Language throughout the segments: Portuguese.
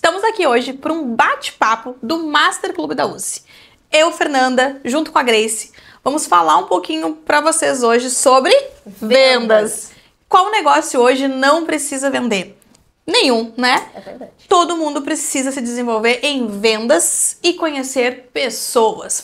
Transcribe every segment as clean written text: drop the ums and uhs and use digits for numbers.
Estamos aqui hoje para um bate-papo do Master Clube da USE. Eu, Fernanda, junto com a Grace, vamos falar um pouquinho para vocês hoje sobre vendas. Qual negócio hoje não precisa vender? Nenhum, né? É verdade. Todo mundo precisa se desenvolver em vendas e conhecer pessoas.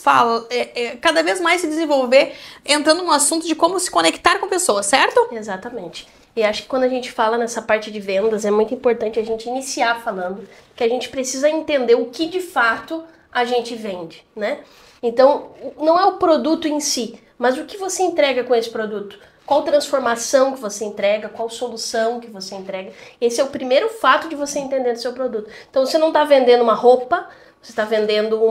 Cada vez mais se desenvolver entrando no assunto de como se conectar com pessoas, certo? Exatamente. E acho que quando a gente fala nessa parte de vendas, é muito importante a gente iniciar falando que a gente precisa entender o que de fato a gente vende, né? Então, não é o produto em si, mas o que você entrega com esse produto. Qual transformação que você entrega, qual solução que você entrega. Esse é o primeiro fato de você entender o seu produto. Então, você não está vendendo uma roupa, você está vendendo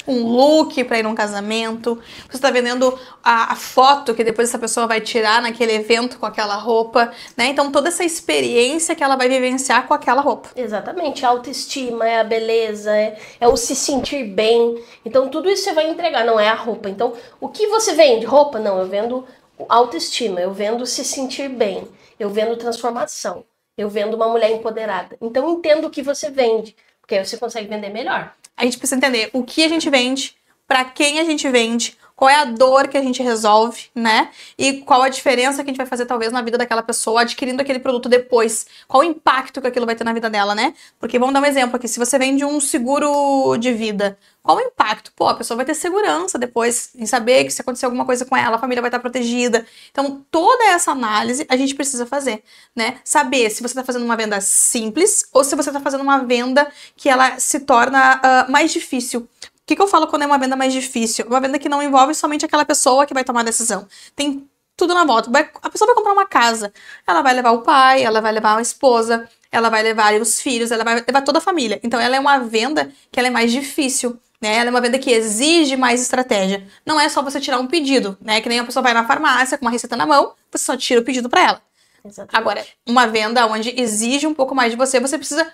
um look para ir num casamento, você está vendendo a foto que depois essa pessoa vai tirar naquele evento com aquela roupa, né? Então, toda essa experiência que ela vai vivenciar com aquela roupa. Exatamente, a autoestima, é a beleza, é o se sentir bem. Então, tudo isso você vai entregar, não é a roupa. Então, o que você vende? Roupa? Não, eu vendo autoestima, eu vendo se sentir bem, eu vendo transformação, eu vendo uma mulher empoderada. Então, entenda o que você vende, porque aí você consegue vender melhor. A gente precisa entender o que a gente vende, para quem a gente vende, qual é a dor que a gente resolve, né? E qual a diferença que a gente vai fazer, talvez, na vida daquela pessoa adquirindo aquele produto depois. Qual o impacto que aquilo vai ter na vida dela, né? Porque vamos dar um exemplo aqui. Se você vende um seguro de vida, qual o impacto? Pô, a pessoa vai ter segurança depois em saber que se acontecer alguma coisa com ela, a família vai estar protegida. Então, toda essa análise a gente precisa fazer, né? Saber se você está fazendo uma venda simples ou se você está fazendo uma venda que ela se torna mais difícil. O que eu falo quando é uma venda mais difícil? Uma venda que não envolve somente aquela pessoa que vai tomar a decisão. Tem tudo na volta. A pessoa vai comprar uma casa. Ela vai levar o pai, ela vai levar a esposa, ela vai levar os filhos, ela vai levar toda a família. Então, ela é uma venda que ela é mais difícil, né? Ela é uma venda que exige mais estratégia. Não é só você tirar um pedido, né? Que nem a pessoa vai na farmácia com uma receita na mão, você só tira o pedido para ela. Exatamente. Agora, uma venda onde exige um pouco mais de você, você precisa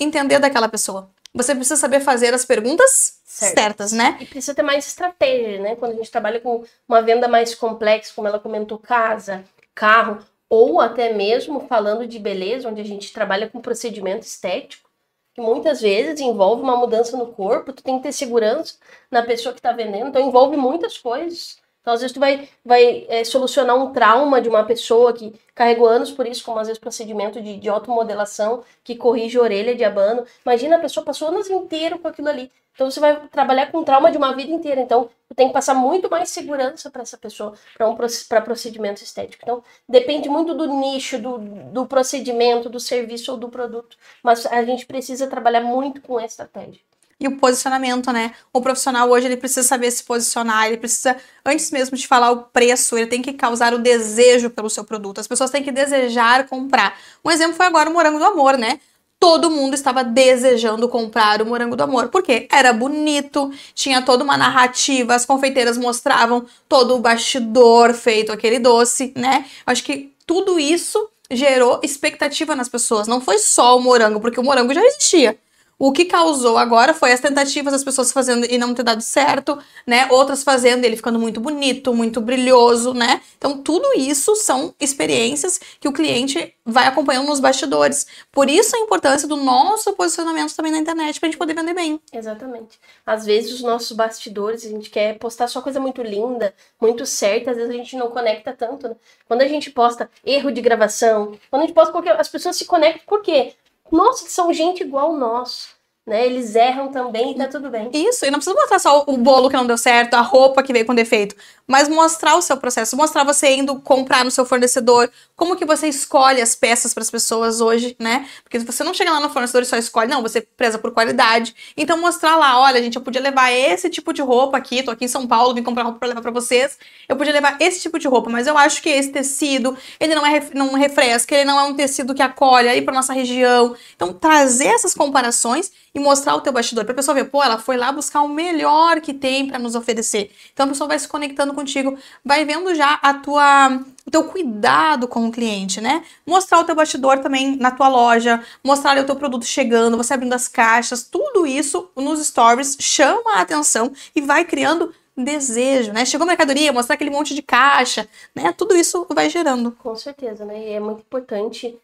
entender daquela pessoa. Você precisa saber fazer as perguntas certas, né? E precisa ter mais estratégia, né? Quando a gente trabalha com uma venda mais complexa, como ela comentou, casa, carro, ou até mesmo falando de beleza, onde a gente trabalha com procedimento estético, que muitas vezes envolve uma mudança no corpo, tu tem que ter segurança na pessoa que está vendendo, então envolve muitas coisas. Então, às vezes, tu vai solucionar um trauma de uma pessoa que carregou anos por isso, como às vezes procedimento de automodelação, que corrige a orelha de abano. Imagina, a pessoa passou anos inteiros com aquilo ali. Então, você vai trabalhar com trauma de uma vida inteira. Então, tu tem que passar muito mais segurança para essa pessoa, para procedimento estético. Então, depende muito do nicho, do procedimento, do serviço ou do produto. Mas a gente precisa trabalhar muito com a estratégia. E o posicionamento, né? O profissional hoje, ele precisa saber se posicionar, ele precisa, antes mesmo de falar o preço, ele tem que causar o desejo pelo seu produto. As pessoas têm que desejar comprar. Um exemplo foi agora o Morango do Amor, né? Todo mundo estava desejando comprar o Morango do Amor. Por quê? Era bonito, tinha toda uma narrativa, as confeiteiras mostravam todo o bastidor feito aquele doce, né? Acho que tudo isso gerou expectativa nas pessoas. Não foi só o morango, porque o morango já existia. O que causou agora foi as tentativas das pessoas fazendo e não ter dado certo, né? Outras fazendo, ele ficando muito bonito, muito brilhoso, né? Então, tudo isso são experiências que o cliente vai acompanhando nos bastidores. Por isso a importância do nosso posicionamento também na internet, pra gente poder vender bem. Exatamente. Às vezes os nossos bastidores, a gente quer postar só coisa muito linda, muito certa, às vezes a gente não conecta tanto, né? Quando a gente posta erro de gravação, quando a gente posta qualquer... As pessoas se conectam, por quê? Nossa, que são gente igual nós, né? Eles erram também e tá tudo bem. Isso, e não precisa mostrar só o bolo que não deu certo, a roupa que veio com defeito, mas mostrar o seu processo, mostrar você indo comprar no seu fornecedor, como que você escolhe as peças para as pessoas hoje, né? Porque você não chega lá no fornecedor e só escolhe, não, você preza por qualidade. Então mostrar lá, olha, gente, eu podia levar esse tipo de roupa aqui, tô aqui em São Paulo, vim comprar roupa para levar para vocês. Eu podia levar esse tipo de roupa, mas eu acho que esse tecido, ele não refresca, ele não é um tecido que acolhe aí para nossa região. Então trazer essas comparações e mostrar o teu bastidor, pra pessoa ver, pô, ela foi lá buscar o melhor que tem pra nos oferecer. Então a pessoa vai se conectando contigo, vai vendo já o teu cuidado com o cliente, né? Mostrar o teu bastidor também na tua loja, mostrar ali o teu produto chegando, você abrindo as caixas, tudo isso nos stories chama a atenção e vai criando desejo, né? Chegou a mercadoria, mostrar aquele monte de caixa, né? Tudo isso vai gerando. Com certeza, né? E é muito importante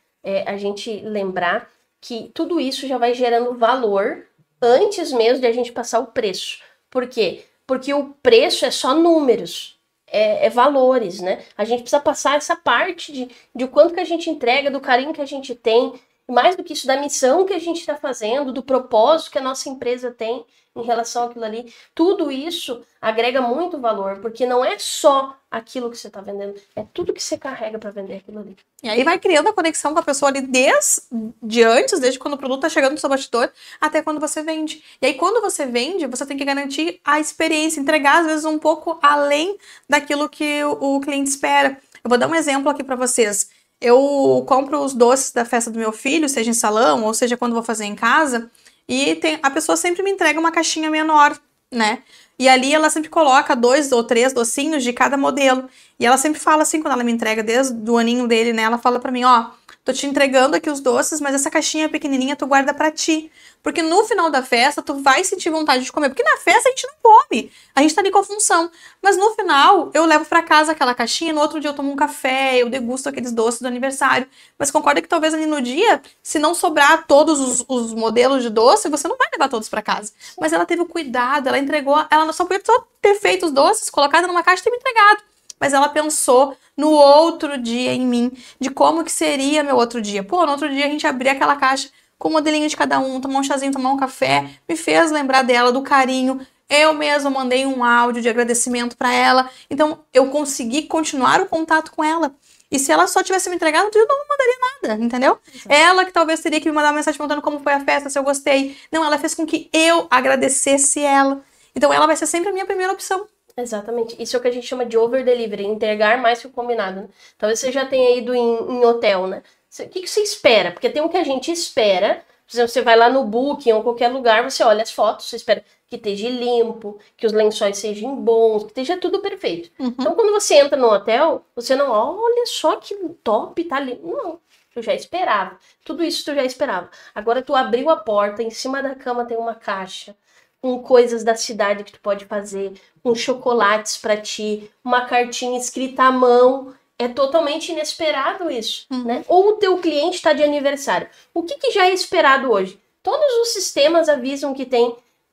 a gente lembrar que tudo isso já vai gerando valor antes mesmo de a gente passar o preço. Por quê? Porque o preço é só números, é valores, né? A gente precisa passar essa parte de o quanto que a gente entrega, do carinho que a gente tem, mais do que isso, da missão que a gente está fazendo, do propósito que a nossa empresa tem em relação àquilo ali. Tudo isso agrega muito valor, porque não é só aquilo que você está vendendo, é tudo que você carrega para vender aquilo ali. E aí vai criando a conexão com a pessoa ali desde quando o produto tá chegando no seu bastidor até quando você vende. E aí quando você vende, você tem que garantir a experiência, entregar às vezes um pouco além daquilo que o cliente espera. Eu vou dar um exemplo aqui para vocês. Eu compro os doces da festa do meu filho, seja em salão ou seja quando vou fazer em casa, e a pessoa sempre me entrega uma caixinha menor, né? E ali ela sempre coloca 2 ou 3 docinhos de cada modelo. E ela sempre fala assim, quando ela me entrega desde o aninho dele, né? Ela fala pra mim, ó, tô te entregando aqui os doces, mas essa caixinha pequenininha tu guarda pra ti. Porque no final da festa tu vai sentir vontade de comer. Porque na festa a gente não come. A gente tá ali com a função. Mas no final eu levo pra casa aquela caixinha, no outro dia eu tomo um café, eu degusto aqueles doces do aniversário. Mas concorda que talvez ali no dia, se não sobrar todos os modelos de doce, você não vai levar todos pra casa. Mas ela teve o cuidado, ela entregou, ela só podia só ter feito os doces, colocado numa caixa e ter me entregado. Mas ela pensou no outro dia em mim, de como que seria meu outro dia. Pô, no outro dia a gente abria aquela caixa com o modelinho de cada um, tomar um chazinho, tomar um café, me fez lembrar dela, do carinho. Eu mesma mandei um áudio de agradecimento para ela. Então, eu consegui continuar o contato com ela. E se ela só tivesse me entregado, eu não mandaria nada, entendeu? Exato. Ela que talvez teria que me mandar uma mensagem perguntando como foi a festa, se eu gostei. Não, ela fez com que eu agradecesse ela. Então, ela vai ser sempre a minha primeira opção. Exatamente. Isso é o que a gente chama de over-delivery, entregar mais que o combinado, né? Talvez você já tenha ido em hotel, né? O que você espera? Porque tem o que a gente espera. Por exemplo, você vai lá no Booking ou qualquer lugar, você olha as fotos, você espera que esteja limpo, que os lençóis sejam bons, que esteja tudo perfeito. Uhum. Então, quando você entra no hotel, você não olha só que top, tá limpo. Não, tu já esperava. Tudo isso tu já esperava. Agora tu abriu a porta, em cima da cama tem uma caixa com coisas da cidade que tu pode fazer, com chocolates para ti, uma cartinha escrita à mão. É totalmente inesperado isso, né? Ou o teu cliente está de aniversário. O que já é esperado hoje? Todos os sistemas avisam que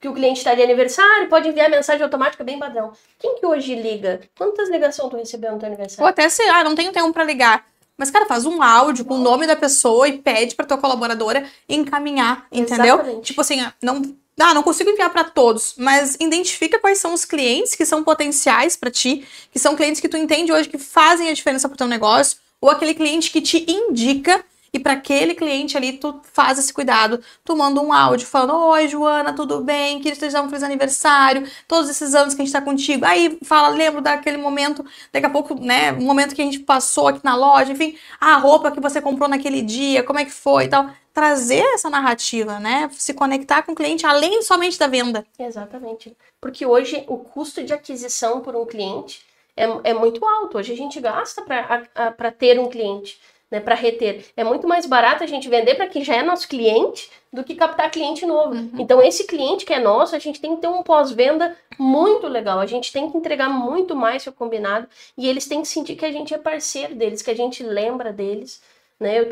o cliente está de aniversário, pode enviar mensagem automática bem padrão. Quem que hoje liga? Quantas ligações tu recebeu no teu aniversário? Ou até se, não tenho tempo para ligar. Mas, cara, faz um áudio com o nome da pessoa e pede pra tua colaboradora encaminhar, entendeu? Exatamente. Tipo assim, não consigo enviar para todos, mas identifica quais são os clientes que são potenciais para ti, que são clientes que tu entende hoje que fazem a diferença pro teu negócio, ou aquele cliente que te indica, e para aquele cliente ali tu faz esse cuidado. Tu manda um áudio falando, oi Joana, tudo bem? Queria te desejar um feliz aniversário, todos esses anos que a gente tá contigo. Aí fala, lembro daquele momento, daqui a pouco, né, um momento que a gente passou aqui na loja, enfim, a roupa que você comprou naquele dia, como é que foi e tal. Trazer essa narrativa, né? Se conectar com o cliente além somente da venda. Exatamente. Porque hoje o custo de aquisição por um cliente é muito alto. Hoje a gente gasta para ter um cliente, né? Para reter. É muito mais barato a gente vender para quem já é nosso cliente do que captar cliente novo. Uhum. Então esse cliente que é nosso, a gente tem que ter um pós-venda muito legal. A gente tem que entregar muito mais que o combinado e eles têm que sentir que a gente é parceiro deles, que a gente lembra deles, né?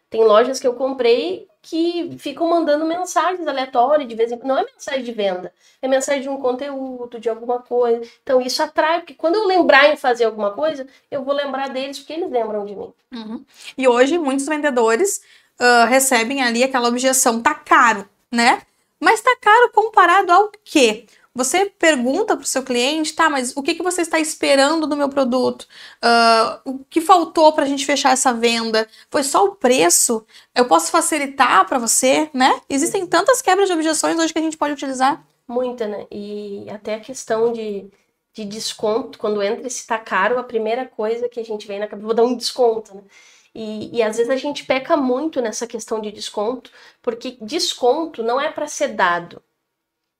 Tem lojas que eu comprei que ficam mandando mensagens aleatórias de vez em quando. Não é mensagem de venda, é mensagem de um conteúdo, de alguma coisa. Então isso atrai, porque quando eu lembrar em fazer alguma coisa, eu vou lembrar deles porque eles lembram de mim. Uhum. E hoje muitos vendedores recebem ali aquela objeção, tá caro, né? Mas tá caro comparado ao quê? Você pergunta para o seu cliente, tá, mas o que você está esperando do meu produto? O que faltou para a gente fechar essa venda? Foi só o preço? Eu posso facilitar para você, né? Existem tantas quebras de objeções hoje que a gente pode utilizar. Muita, né? E até a questão de desconto, quando entra esse tá caro, a primeira coisa que a gente vem na cabeça, vou dar um desconto, né? E às vezes a gente peca muito nessa questão de desconto, porque desconto não é para ser dado.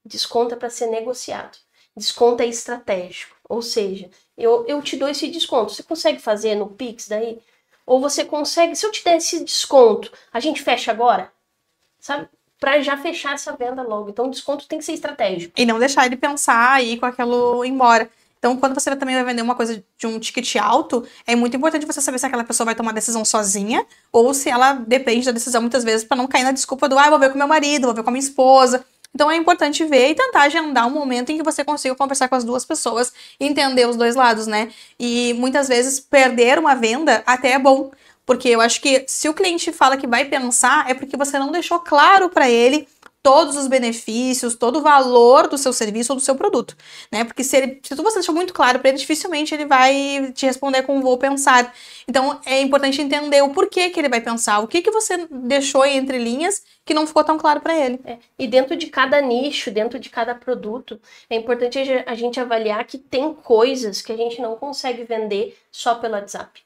Desconto é para ser negociado. Desconto é estratégico. Ou seja, eu te dou esse desconto. Você consegue fazer no Pix daí? Ou você consegue... Se eu te der esse desconto, a gente fecha agora? Sabe? Para já fechar essa venda logo. Então, o desconto tem que ser estratégico. E não deixar ele pensar aí com aquilo embora. Então, quando você também vai vender uma coisa de um ticket alto, é muito importante você saber se aquela pessoa vai tomar decisão sozinha ou se ela depende da decisão muitas vezes para não cair na desculpa do, vou ver com meu marido, vou ver com a minha esposa. Então, é importante ver e tentar agendar um momento em que você consiga conversar com as duas pessoas e entender os dois lados, né? E muitas vezes perder uma venda até é bom. Porque eu acho que se o cliente fala que vai pensar, é porque você não deixou claro para ele todos os benefícios, todo o valor do seu serviço ou do seu produto, né? Porque se você deixou muito claro para ele, dificilmente ele vai te responder com vou pensar. Então, é importante entender o porquê que ele vai pensar, o que você deixou entre linhas que não ficou tão claro para ele. E dentro de cada nicho, dentro de cada produto, é importante a gente avaliar que tem coisas que a gente não consegue vender só pelo WhatsApp.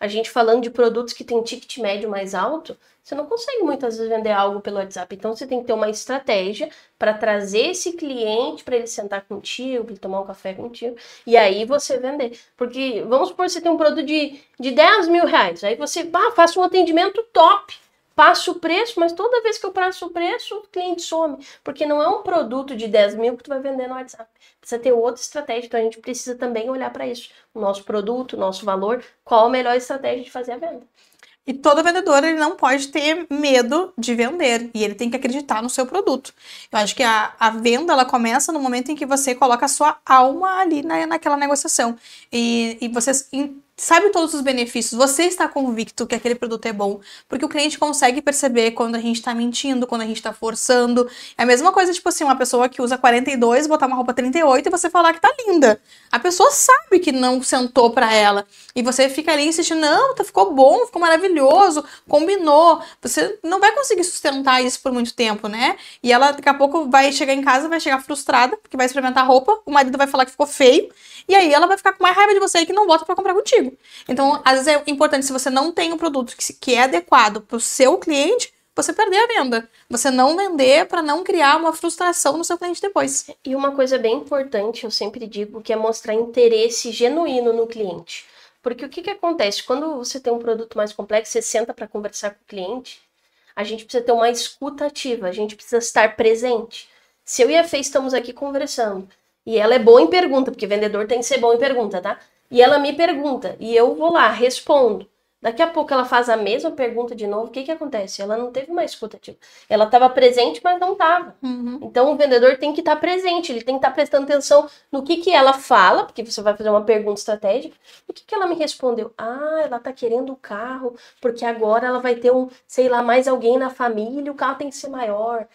A gente falando de produtos que tem ticket médio mais alto, você não consegue muitas vezes vender algo pelo WhatsApp. Então você tem que ter uma estratégia para trazer esse cliente para ele sentar contigo, para ele tomar um café contigo, e aí você vender. Porque vamos supor que você tem um produto de 10 mil reais, aí você faça um atendimento top, passa o preço, mas toda vez que eu passo o preço, o cliente some. Porque não é um produto de 10 mil que tu vai vender no WhatsApp. Precisa ter outra estratégia, então a gente precisa também olhar para isso. O nosso produto, o nosso valor, qual a melhor estratégia de fazer a venda. E todo vendedor, ele não pode ter medo de vender. E ele tem que acreditar no seu produto. Eu acho que a venda, ela começa no momento em que você coloca a sua alma ali naquela negociação. E você sabe todos os benefícios. Você está convicto que aquele produto é bom. Porque o cliente consegue perceber quando a gente está mentindo, quando a gente está forçando. É a mesma coisa, tipo assim, uma pessoa que usa 42, botar uma roupa 38 e você falar que tá linda. A pessoa sabe que não sentou pra ela. E você fica ali insistindo, não, ficou bom, ficou maravilhoso, combinou. Você não vai conseguir sustentar isso por muito tempo, né? E ela daqui a pouco vai chegar em casa, vai chegar frustrada, porque vai experimentar a roupa, o marido vai falar que ficou feio, e aí ela vai ficar com mais raiva de você e que não volta pra comprar contigo. Então, às vezes é importante, se você não tem um produto que é adequado pro seu cliente, você perder a venda. Você não vender para não criar uma frustração no seu cliente depois. E uma coisa bem importante, eu sempre digo, que é mostrar interesse genuíno no cliente. Porque o que acontece? Quando você tem um produto mais complexo, você senta para conversar com o cliente, a gente precisa ter uma escuta ativa, a gente precisa estar presente. Se eu e a Fê estamos aqui conversando, e ela é boa em pergunta, porque vendedor tem que ser bom em pergunta, tá? E ela me pergunta, e eu vou lá, respondo. Daqui a pouco ela faz a mesma pergunta de novo, o que acontece? Ela não teve uma escuta ativa. Ela estava presente, mas não estava. Então o vendedor tem que estar presente, ele tem que estar prestando atenção no que ela fala, porque você vai fazer uma pergunta estratégica. O que ela me respondeu? Ela está querendo o carro, porque agora ela vai ter mais alguém na família, o carro tem que ser maior.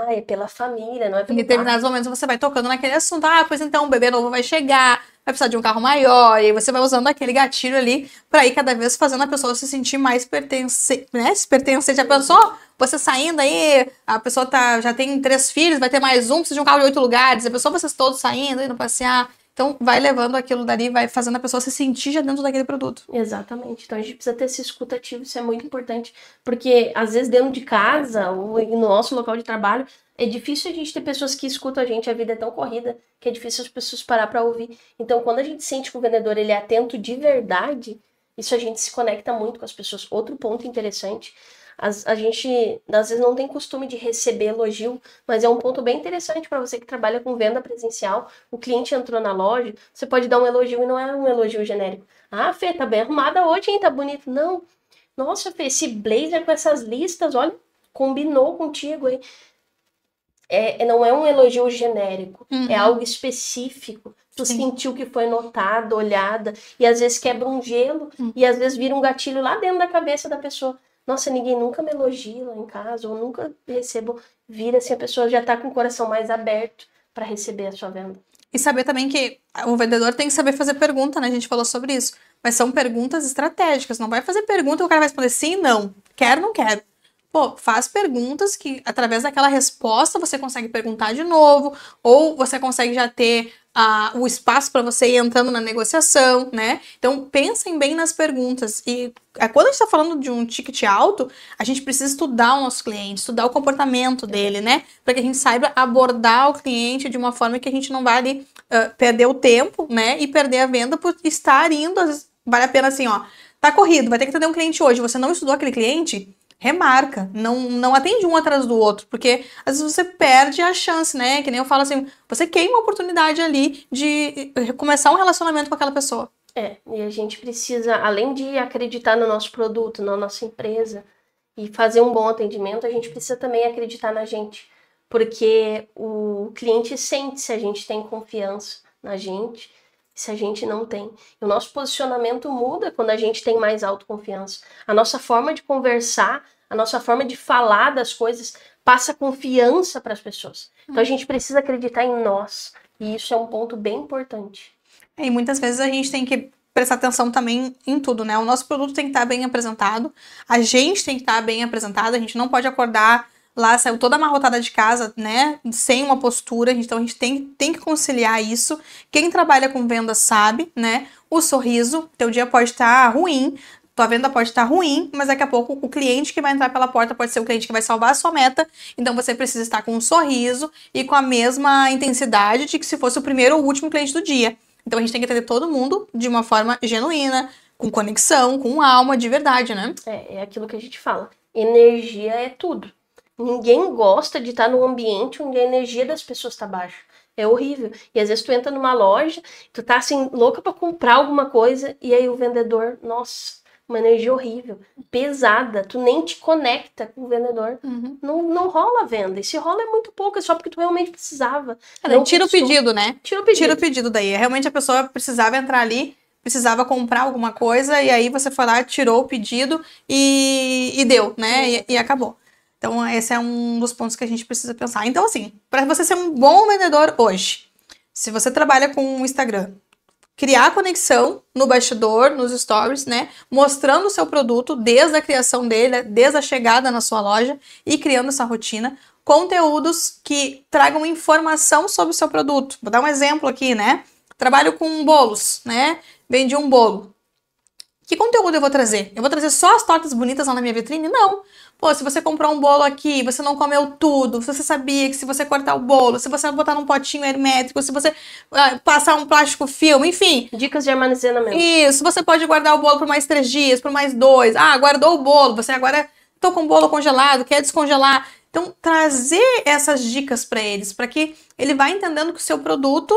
É pela família, não é pelo Em determinados momentos você vai tocando naquele assunto, pois então o bebê novo vai chegar, vai precisar de um carro maior, e aí você vai usando aquele gatilho ali pra ir cada vez fazendo a pessoa se sentir mais pertencente, né? Se pertencente. Já pensou? Você saindo aí, a pessoa já tem 3 filhos, vai ter mais um, precisa de um carro de 8 lugares, a pessoa, vocês todos saindo, indo passear. Então, vai levando aquilo dali, vai fazendo a pessoa se sentir já dentro daquele produto. Exatamente. Então, a gente precisa ter esse escuta ativo, isso é muito importante. Porque, às vezes, dentro de casa ou no nosso local de trabalho, é difícil a gente ter pessoas que escutam a gente. A vida é tão corrida que é difícil as pessoas parar para ouvir. Então, quando a gente sente que o vendedor ele é atento de verdade, isso a gente se conecta muito com as pessoas. Outro ponto interessante, a gente, às vezes, não tem costume de receber elogio, mas é um ponto bem interessante para você que trabalha com venda presencial. O cliente entrou na loja, você pode dar um elogio e não é um elogio genérico. Fê, tá bem arrumada hoje, hein? Tá bonito. Não. Nossa, Fê, esse blazer com essas listas, olha, combinou contigo, hein? Não é um elogio genérico, é algo específico. Tu sentiu que foi notada, olhada, e às vezes quebra um gelo, e às vezes vira um gatilho lá dentro da cabeça da pessoa. Nossa, ninguém nunca me elogia lá em casa, ou nunca recebo. Vira assim, a pessoa já tá com o coração mais aberto para receber a sua venda. E saber também que o vendedor tem que saber fazer pergunta, né? A gente falou sobre isso. Mas são perguntas estratégicas. Não vai fazer pergunta e o cara vai responder sim, não. Quero, não quero. Pô, faz perguntas que, através daquela resposta, você consegue perguntar de novo, ou você consegue já ter o espaço para você ir entrando na negociação, né? Então, pensem bem nas perguntas. E quando a gente está falando de um ticket alto, a gente precisa estudar o nosso cliente, estudar o comportamento dele, né? Para que a gente saiba abordar o cliente de uma forma que a gente não vá ali perder o tempo, né? E perder a venda por estar indo. Às vezes, vale a pena assim, ó, tá corrido, vai ter que atender um cliente hoje, você não estudou aquele cliente? remarca, não atende um atrás do outro, porque às vezes você perde a chance, né? Que nem eu falo assim, você queima a oportunidade ali de começar um relacionamento com aquela pessoa. E a gente precisa, além de acreditar no nosso produto, na nossa empresa e fazer um bom atendimento, a gente precisa também acreditar na gente, porque o cliente sente se a gente tem confiança na gente, se a gente não tem. E o nosso posicionamento muda quando a gente tem mais autoconfiança. A nossa forma de conversar, a nossa forma de falar das coisas passa confiança para as pessoas. Então a gente precisa acreditar em nós. E isso é um ponto bem importante. E muitas vezes a gente tem que prestar atenção também em tudo, né? O nosso produto tem que estar bem apresentado, a gente tem que estar bem apresentado, a gente não pode acordar lá, saiu toda amarrotada de casa, né? Sem uma postura, então a gente tem que conciliar isso. Quem trabalha com venda sabe, né? O sorriso, teu dia pode estar ruim, tua venda pode estar ruim, mas daqui a pouco o cliente que vai entrar pela porta pode ser o cliente que vai salvar a sua meta, então você precisa estar com um sorriso e com a mesma intensidade de que se fosse o primeiro ou o último cliente do dia. Então a gente tem que atender todo mundo de uma forma genuína, com conexão, com alma, de verdade, né? É aquilo que a gente fala. Energia é tudo. Ninguém gosta de estar num ambiente onde a energia das pessoas está baixa. É horrível. E às vezes tu entra numa loja, tu tá assim, louca pra comprar alguma coisa, e aí o vendedor, nossa, uma energia horrível, pesada, tu nem te conecta com o vendedor. Uhum. Não rola a venda. E se rola é muito pouco, é só porque tu realmente precisava. Tira o pedido, né? Tira o pedido. Tira o pedido daí. Realmente a pessoa precisava entrar ali, precisava comprar alguma coisa, e aí você foi lá, tirou o pedido e deu, né? E acabou. Então, esse é um dos pontos que a gente precisa pensar. Então, assim, para você ser um bom vendedor hoje, se você trabalha com o Instagram, criar conexão no bastidor, nos stories, né? Mostrando o seu produto desde a criação dele, desde a chegada na sua loja e criando essa rotina. Conteúdos que tragam informação sobre o seu produto. Vou dar um exemplo aqui, né? Trabalho com bolos, né? Vendi um bolo. Que conteúdo eu vou trazer? Eu vou trazer só as tortas bonitas lá na minha vitrine? Não. Pô, se você comprou um bolo aqui, você não comeu tudo, se você sabia que se você cortar o bolo, se você botar num potinho hermético, se você passar um plástico filme, enfim. Dicas de armazenamento. Isso, você pode guardar o bolo por mais 3 dias, por mais 2. Ah, guardou o bolo, você agora tô com o bolo congelado, quer descongelar. Então, trazer essas dicas para eles, para que ele vá entendendo que o seu produto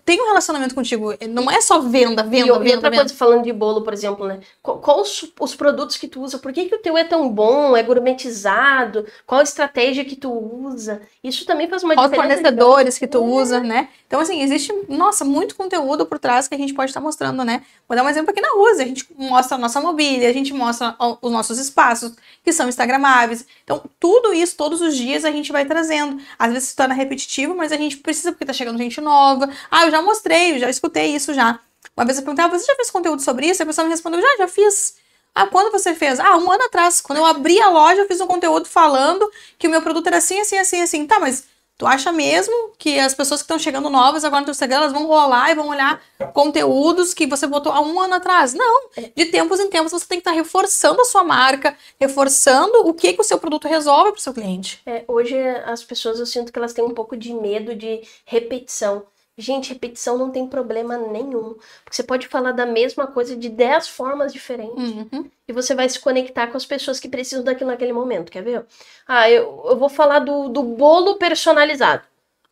tem um relacionamento contigo. Não é só venda. E outra coisa, falando de bolo, por exemplo, né? Quais os produtos que tu usa? Por que o teu é tão bom? É gourmetizado? Qual a estratégia que tu usa? Isso também faz uma diferença. Quais fornecedores que tu usa, né? Então, assim, existe, nossa, muito conteúdo por trás que a gente pode estar mostrando, né? Vou dar um exemplo aqui na Ruse. A gente mostra a nossa mobília, a gente mostra os nossos espaços, que são instagramáveis. Então, tudo isso, todos os dias, a gente vai trazendo. Às vezes se torna repetitivo, mas a gente precisa, porque tá chegando gente nova. Ah, eu já mostrei, eu já escutei isso já. Uma vez eu perguntava, você já fez conteúdo sobre isso? E a pessoa me respondeu, já fiz. Ah, quando você fez? Ah, 1 ano atrás. Quando eu abri a loja, eu fiz um conteúdo falando que o meu produto era assim, assim, assim, assim. Tá, mas tu acha mesmo que as pessoas que estão chegando novas agora no teu Instagram, elas vão rolar e vão olhar conteúdos que você botou há 1 ano atrás? Não. De tempos em tempos você tem que estar reforçando a sua marca, reforçando o que o seu produto resolve para o seu cliente. Hoje as pessoas, eu sinto que elas têm um pouco de medo de repetição. Gente, repetição não tem problema nenhum. Porque você pode falar da mesma coisa de 10 formas diferentes. Uhum. E você vai se conectar com as pessoas que precisam daquilo naquele momento. Quer ver? Ah, eu vou falar do bolo personalizado.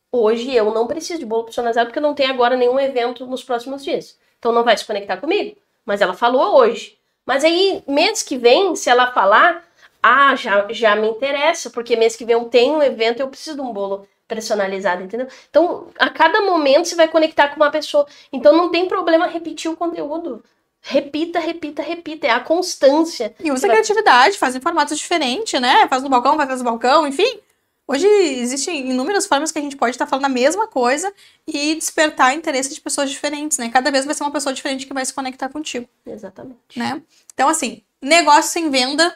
Hoje eu não preciso de bolo personalizado porque eu não tenho agora nenhum evento nos próximos dias. Então não vai se conectar comigo. Mas ela falou hoje. Mas aí, mês que vem, se ela falar, já me interessa. Porque mês que vem eu tenho um evento e eu preciso de um bolo personalizado, entendeu? Então, a cada momento você vai conectar com uma pessoa. Então, não tem problema repetir o conteúdo. Repita, repita, repita. É a constância. E usa a criatividade, faz em formatos diferentes, né? Faz no balcão, faz atrás do balcão, enfim. Hoje existem inúmeras formas que a gente pode estar falando a mesma coisa e despertar interesse de pessoas diferentes, né? Cada vez vai ser uma pessoa diferente que vai se conectar contigo. Exatamente. Né? Então, assim, negócio sem venda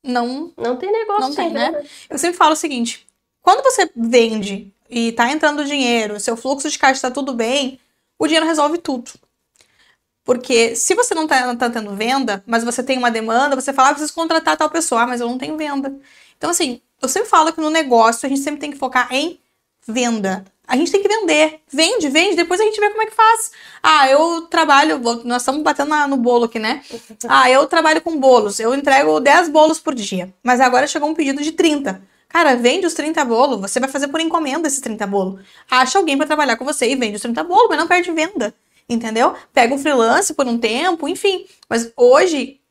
não tem negócio não sem tem, venda. né? Eu sempre falo o seguinte, quando você vende e tá entrando dinheiro, seu fluxo de caixa tá tudo bem, o dinheiro resolve tudo. Porque se você não tá tendo venda, mas você tem uma demanda, você fala, preciso contratar tal pessoa, mas eu não tenho venda. Então, assim, eu sempre falo que no negócio a gente sempre tem que focar em venda. A gente tem que vender. Vende, depois a gente vê como é que faz. Ah, eu trabalho, nós estamos batendo no bolo aqui, né? Ah, eu trabalho com bolos, eu entrego 10 bolos por dia, mas agora chegou um pedido de 30. Cara, vende os 30 bolos, você vai fazer por encomenda esses 30 bolos. Acha alguém para trabalhar com você e vende os 30 bolos, mas não perde venda, entendeu? Pega um freelance por um tempo, enfim. Mas hoje,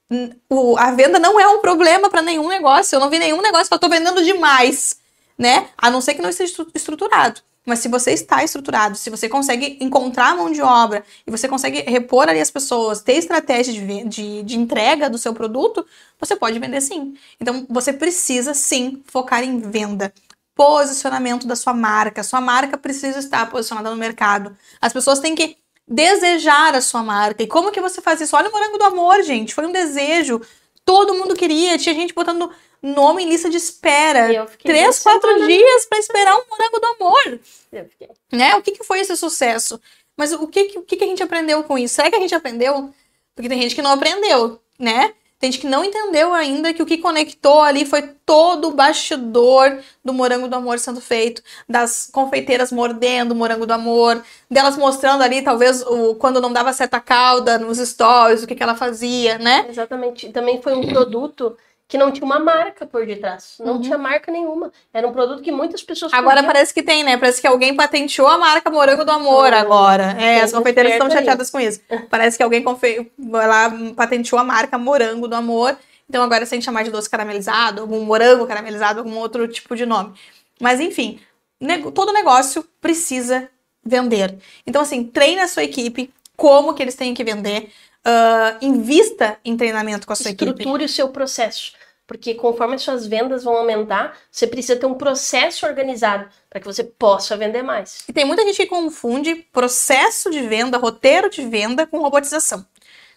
a venda não é um problema para nenhum negócio. Eu não vi nenhum negócio que eu tô vendendo demais, né? A não ser que não esteja estruturado. Mas se você está estruturado, se você consegue encontrar mão de obra e você consegue repor ali as pessoas, ter estratégia de entrega do seu produto, você pode vender sim. Então, você precisa sim focar em venda. Posicionamento da sua marca. Sua marca precisa estar posicionada no mercado. As pessoas têm que desejar a sua marca. E como que você faz isso? Olha o Morango do Amor, gente. Foi um desejo. Todo mundo queria. Tinha gente botando nome em lista de espera. 3, 4 dias para esperar um Morango do Amor. Né? O que foi esse sucesso? Mas o que a gente aprendeu com isso? Será que a gente aprendeu? Porque tem gente que não aprendeu, né? Tem gente que não entendeu ainda que o que conectou ali foi todo o bastidor do Morango do Amor sendo feito, das confeiteiras mordendo o Morango do Amor, delas mostrando ali, talvez, quando não dava certa calda nos stories, o que ela fazia, né? Exatamente. Também foi um produto que não tinha uma marca por detrás. Não tinha marca nenhuma. Era um produto que muitas pessoas Agora parece que tem, né? Parece que alguém patenteou a marca Morango do Amor agora. As confeiteiras estão chateadas com isso. Parece que alguém patenteou a marca Morango do Amor. Então agora sem chamar de doce caramelizado, algum morango caramelizado, algum outro tipo de nome. Mas enfim, todo negócio precisa vender. Então assim, treine a sua equipe, como que eles têm que vender. Invista em treinamento com a sua equipe. Estruture o seu processo. Porque conforme as suas vendas vão aumentar, você precisa ter um processo organizado para que você possa vender mais. E tem muita gente que confunde processo de venda, roteiro de venda com robotização,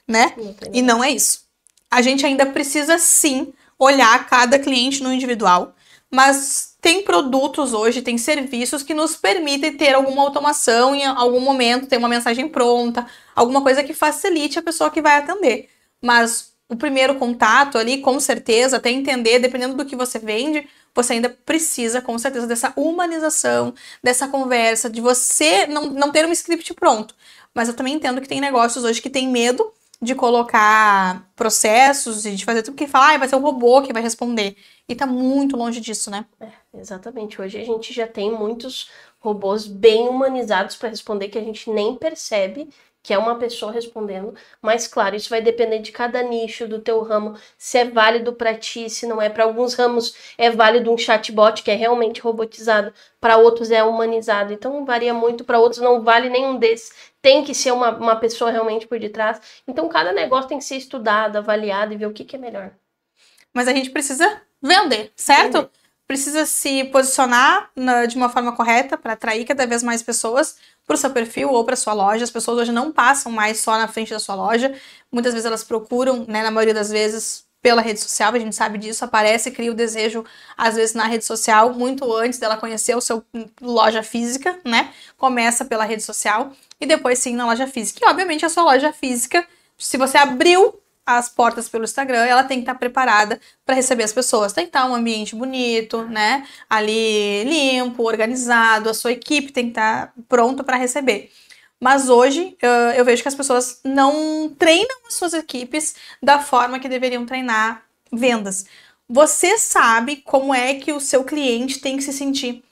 né? E não é isso. A gente ainda precisa sim olhar cada cliente no individual, mas tem produtos hoje, tem serviços que nos permitem ter alguma automação em algum momento, ter uma mensagem pronta, alguma coisa que facilite a pessoa que vai atender. Mas o primeiro contato ali, com certeza, até entender, dependendo do que você vende, você ainda precisa, com certeza, dessa humanização, dessa conversa, de você não ter um script pronto. Mas eu também entendo que tem negócios hoje que tem medo de colocar processos e de fazer tudo que fala, vai ser um robô que vai responder. E tá muito longe disso, né? Exatamente. Hoje a gente já tem muitos robôs bem humanizados para responder que a gente nem percebe que é uma pessoa respondendo, mas claro, isso vai depender de cada nicho do teu ramo, se é válido para ti, se não é. Para alguns ramos é válido um chatbot que é realmente robotizado, para outros é humanizado, então varia muito, para outros não vale nenhum desses, tem que ser uma pessoa realmente por detrás, então cada negócio tem que ser estudado, avaliado e ver o que é melhor. Mas a gente precisa vender, certo? Vender. Precisa se posicionar de uma forma correta para atrair cada vez mais pessoas para o seu perfil ou para sua loja. As pessoas hoje não passam mais só na frente da sua loja. Muitas vezes elas procuram, né, na maioria das vezes, pela rede social. A gente sabe disso. Aparece, cria o desejo, às vezes, na rede social, muito antes dela conhecer o seu loja física, né? Começa pela rede social e depois, sim, na loja física. E, obviamente, a sua loja física, se você abriu as portas pelo Instagram, ela tem que estar preparada para receber as pessoas. Tem que estar um ambiente bonito, né? Ali limpo, organizado, a sua equipe tem que estar pronta para receber. Mas hoje eu vejo que as pessoas não treinam as suas equipes da forma que deveriam treinar vendas. Você sabe como é que o seu cliente tem que se sentir.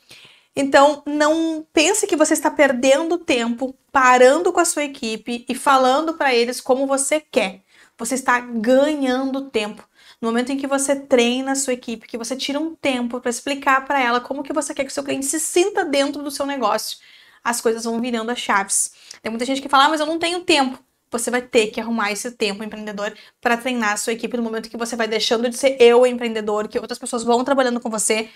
Então, não pense que você está perdendo tempo parando com a sua equipe e falando para eles como você quer. Você está ganhando tempo. No momento em que você treina a sua equipe, que você tira um tempo para explicar para ela como que você quer que o seu cliente se sinta dentro do seu negócio, as coisas vão virando as chaves. Tem muita gente que fala, mas eu não tenho tempo. Você vai ter que arrumar esse tempo, empreendedor, para treinar a sua equipe no momento que você vai deixando de ser eu, empreendedor, que outras pessoas vão trabalhando com você.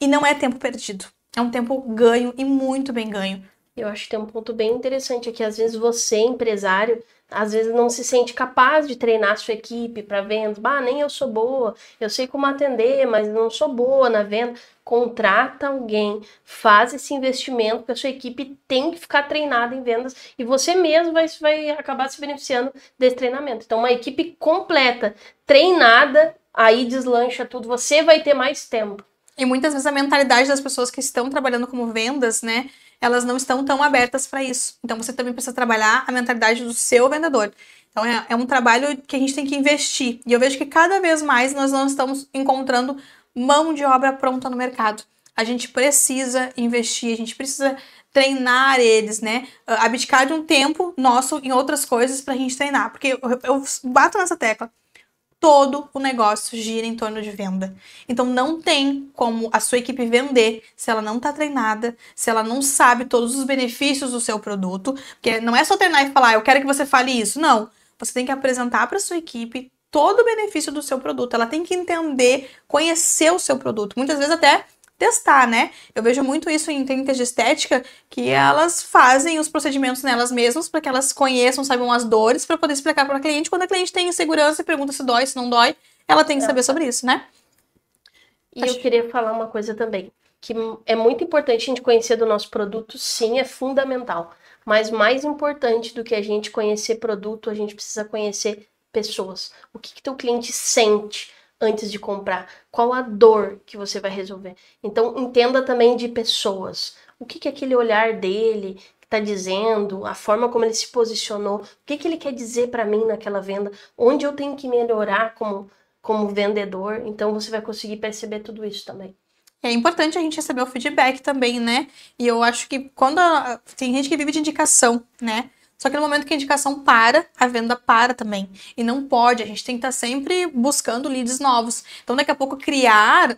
E não é tempo perdido. É um tempo ganho e muito bem ganho. Eu acho que tem um ponto bem interessante aqui. Às vezes você, empresário, às vezes não se sente capaz de treinar a sua equipe para venda. Nem eu sou boa, eu sei como atender, mas não sou boa na venda. Contrata alguém, faz esse investimento, porque a sua equipe tem que ficar treinada em vendas e você mesmo vai acabar se beneficiando desse treinamento. Então, uma equipe completa, treinada, aí deslancha tudo, você vai ter mais tempo. E muitas vezes a mentalidade das pessoas que estão trabalhando como vendas, né? Elas não estão tão abertas para isso. Então você também precisa trabalhar a mentalidade do seu vendedor. Então é um trabalho que a gente tem que investir. E eu vejo que cada vez mais nós não estamos encontrando mão de obra pronta no mercado. A gente precisa investir, a gente precisa treinar eles, né? Abdicar de um tempo nosso em outras coisas pra gente treinar. Porque eu bato nessa tecla. Todo o negócio gira em torno de venda. Então não tem como a sua equipe vender se ela não está treinada, se ela não sabe todos os benefícios do seu produto. Porque não é só treinar e falar, eu quero que você fale isso. Não. Você tem que apresentar para sua equipe todo o benefício do seu produto. Ela tem que entender, conhecer o seu produto. Muitas vezes até testar, né? Eu vejo muito isso em clínicas de estética, que elas fazem os procedimentos nelas mesmas para que elas conheçam, saibam as dores, para poder explicar para a cliente. Quando a cliente tem insegurança e pergunta se dói, se não dói, ela tem que saber sobre isso, né? E eu queria falar uma coisa também, que é muito importante a gente conhecer do nosso produto, sim, é fundamental. Mas mais importante do que a gente conhecer produto, a gente precisa conhecer pessoas. O que teu cliente sente antes de comprar? Qual a dor que você vai resolver? Então, entenda também de pessoas. O que é aquele olhar dele que está dizendo, a forma como ele se posicionou, o que ele quer dizer para mim naquela venda, onde eu tenho que melhorar como vendedor. Então, você vai conseguir perceber tudo isso também. É importante a gente receber o feedback também, né? E eu acho que quando tem gente que vive de indicação, né? Só que no momento que a indicação para, a venda para também. E não pode, a gente tem que estar sempre buscando leads novos. Então, daqui a pouco, criar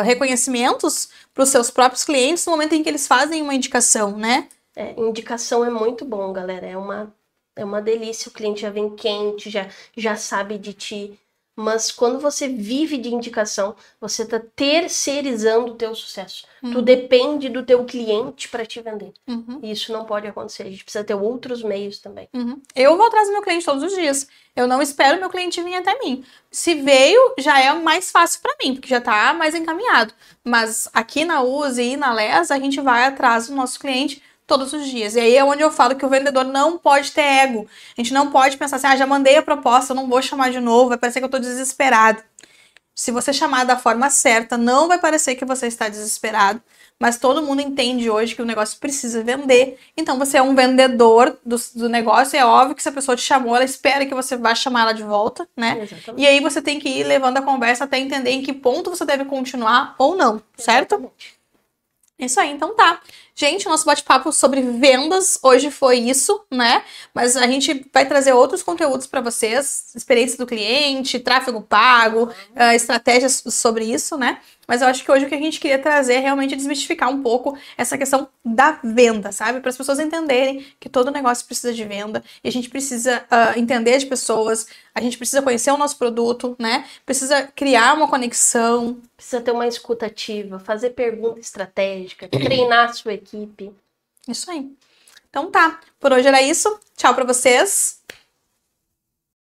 reconhecimentos para os seus próprios clientes no momento em que eles fazem uma indicação, né? Indicação é muito bom, galera. É uma delícia. O cliente já vem quente, já sabe de ti. Mas quando você vive de indicação, você está terceirizando o teu sucesso. Tu depende do teu cliente para te vender. E isso não pode acontecer. A gente precisa ter outros meios também. Eu vou atrás do meu cliente todos os dias. Eu não espero meu cliente vir até mim. Se veio, já é mais fácil para mim, porque já está mais encaminhado. Mas aqui na Uzi e na Les, a gente vai atrás do nosso cliente todos os dias. E aí é onde eu falo que o vendedor não pode ter ego. A gente não pode pensar assim, já mandei a proposta, eu não vou chamar de novo, vai parecer que eu tô desesperado. Se você chamar da forma certa, não vai parecer que você está desesperado, mas todo mundo entende hoje que o negócio precisa vender. Então você é um vendedor do negócio, é óbvio que se a pessoa te chamou, ela espera que você vá chamar ela de volta, né? Exatamente. E aí você tem que ir levando a conversa até entender em que ponto você deve continuar ou não, certo? Exatamente. Isso aí, então tá. Gente, nosso bate-papo sobre vendas hoje foi isso, né? Mas a gente vai trazer outros conteúdos para vocês, experiência do cliente, tráfego pago, estratégias sobre isso, né? Mas eu acho que hoje o que a gente queria trazer é realmente desmistificar um pouco essa questão da venda, sabe? Para as pessoas entenderem que todo negócio precisa de venda e a gente precisa entender de pessoas, a gente precisa conhecer o nosso produto, né? Precisa criar uma conexão. Precisa ter uma escuta ativa, fazer pergunta estratégica, treinar a sua equipe. Isso aí. Então tá. Por hoje era isso. Tchau para vocês.